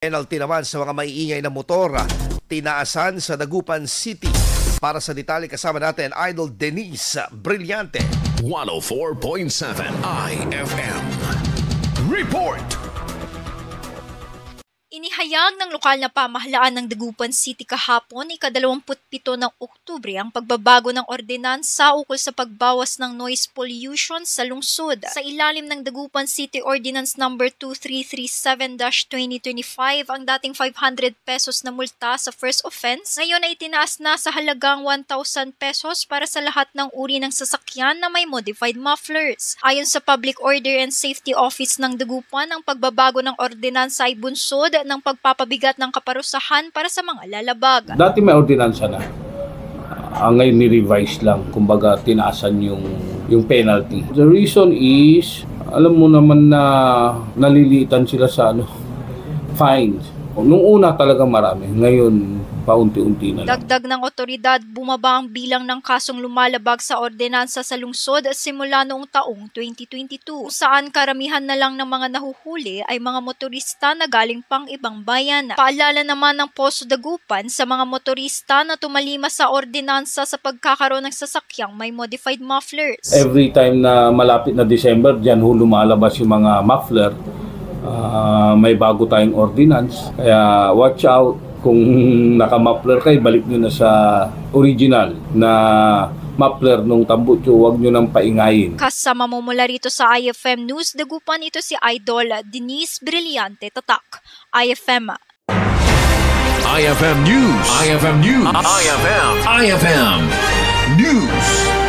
Penalty naman sa mga maiingay na motor, tinaasan sa Dagupan City. Para sa detalye kasama natin, Idol Denise Brillante. 104.7 IFM. Report! Inihayag ng lokal na pamahalaan ng Dagupan City kahapon, ika-27 ng Oktubre, ang pagbabago ng ordinansa ukol sa pagbawas ng noise pollution sa lungsod. Sa ilalim ng Dagupan City Ordinance No. 2337-2025, ang dating 500 pesos na multa sa first offense, ngayon ay tinaas na sa halagang 1,000 pesos para sa lahat ng uri ng sasakyan na may modified mufflers. Ayon sa Public Order and Safety Office ng Dagupan, ang pagbabago ng ordinansa ay bunsod ng pagpapabigat ng kaparusahan para sa mga lalabag. Dati may ordinansa na. Ngayon ni-revise lang. Kumbaga, tinaasan yung penalty. The reason is, alam mo naman na nalilitan sila sa fines. Nung una talaga marami. Ngayon, paunti-unti na lang. Dagdag ng otoridad, bumaba ang bilang ng kasong lumalabag sa ordinansa sa lungsod simula noong taong 2022, saan karamihan na lang ng mga nahuhuli ay mga motorista na galing pang ibang bayan. Paalala naman ng Poso Dagupan sa mga motorista na tumalima sa ordinansa sa pagkakaroon ng sasakyang may modified mufflers. Every time na malapit na December, dyan lumalabas yung mga muffler. May bago tayong ordinance. Kaya watch out. Kung naka-muffler kayo, balik nyo na sa original na muffler nung tambucho, huwag nyo nang paingayin. Kasama mo mula rito sa IFM News, Dagupan, ito si Idol Denise Brillante, Tatak, IFM. IFM News. IFM News. IFM News.